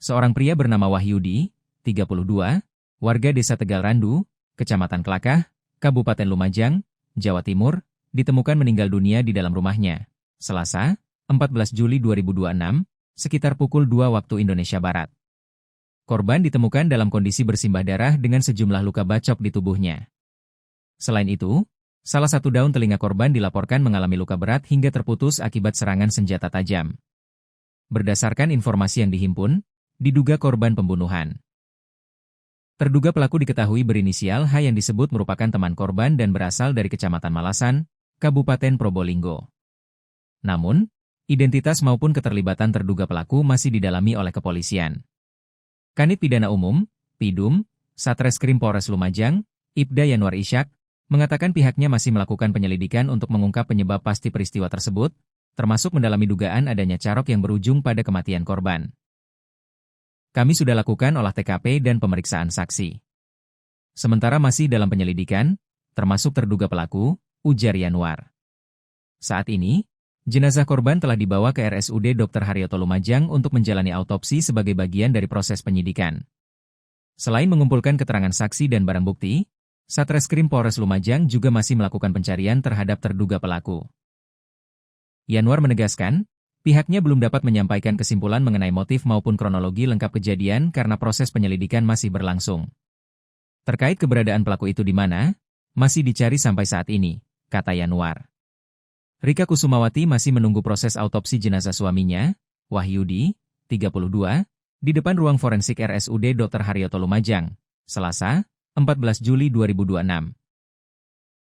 Seorang pria bernama Wahyudi, 32, warga Desa Tegal Randu, Kecamatan Klakah, Kabupaten Lumajang, Jawa Timur, ditemukan meninggal dunia di dalam rumahnya, Selasa, 14 Juli 2026, sekitar pukul 2 waktu Indonesia Barat. Korban ditemukan dalam kondisi bersimbah darah dengan sejumlah luka bacok di tubuhnya. Selain itu, salah satu daun telinga korban dilaporkan mengalami luka berat hingga terputus akibat serangan senjata tajam. Berdasarkan informasi yang dihimpun, diduga korban pembunuhan. Terduga pelaku diketahui berinisial H yang disebut merupakan teman korban dan berasal dari Kecamatan Malasan, Kabupaten Probolinggo. Namun, identitas maupun keterlibatan terduga pelaku masih didalami oleh kepolisian. Kanit Pidana Umum, Pidum, Satreskrim Polres Lumajang, Ibda Yanwar Ishak, mengatakan pihaknya masih melakukan penyelidikan untuk mengungkap penyebab pasti peristiwa tersebut, termasuk mendalami dugaan adanya carok yang berujung pada kematian korban. Kami sudah lakukan olah TKP dan pemeriksaan saksi. Sementara masih dalam penyelidikan, termasuk terduga pelaku, ujar Yanwar. Saat ini, jenazah korban telah dibawa ke RSUD Dr. Haryoto Lumajang untuk menjalani autopsi sebagai bagian dari proses penyidikan. Selain mengumpulkan keterangan saksi dan barang bukti, Satreskrim Polres Lumajang juga masih melakukan pencarian terhadap terduga pelaku. Yanwar menegaskan, pihaknya belum dapat menyampaikan kesimpulan mengenai motif maupun kronologi lengkap kejadian karena proses penyelidikan masih berlangsung. Terkait keberadaan pelaku itu di mana, masih dicari sampai saat ini, kata Yanwar. Rika Kusumawati masih menunggu proses autopsi jenazah suaminya, Wahyudi, 32, di depan ruang forensik RSUD Dr. Haryoto Lumajang, Selasa, 14 Juli 2026.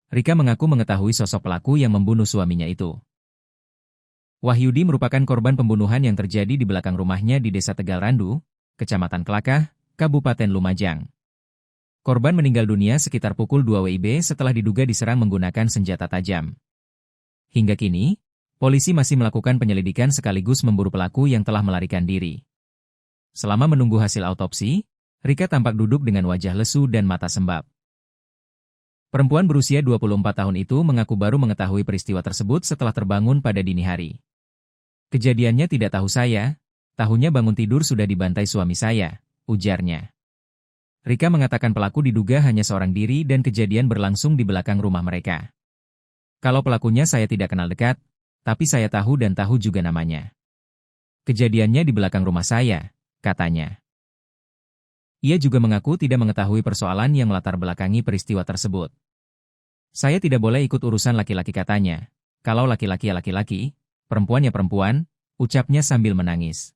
Rika mengaku mengetahui sosok pelaku yang membunuh suaminya itu. Wahyudi merupakan korban pembunuhan yang terjadi di belakang rumahnya di Desa Tegal Randu, Kecamatan Klakah, Kabupaten Lumajang. Korban meninggal dunia sekitar pukul 2 WIB setelah diduga diserang menggunakan senjata tajam. Hingga kini, polisi masih melakukan penyelidikan sekaligus memburu pelaku yang telah melarikan diri. Selama menunggu hasil autopsi, Rika tampak duduk dengan wajah lesu dan mata sembab. Perempuan berusia 24 tahun itu mengaku baru mengetahui peristiwa tersebut setelah terbangun pada dini hari. Kejadiannya tidak tahu saya, tahunya bangun tidur sudah dibantai suami saya, ujarnya. Rika mengatakan pelaku diduga hanya seorang diri dan kejadian berlangsung di belakang rumah mereka. Kalau pelakunya saya tidak kenal dekat, tapi saya tahu dan tahu juga namanya. Kejadiannya di belakang rumah saya, katanya. Ia juga mengaku tidak mengetahui persoalan yang melatar belakangi peristiwa tersebut. Saya tidak boleh ikut urusan laki-laki katanya. Kalau laki-laki ya laki-laki, perempuan ya perempuan, ucapnya sambil menangis.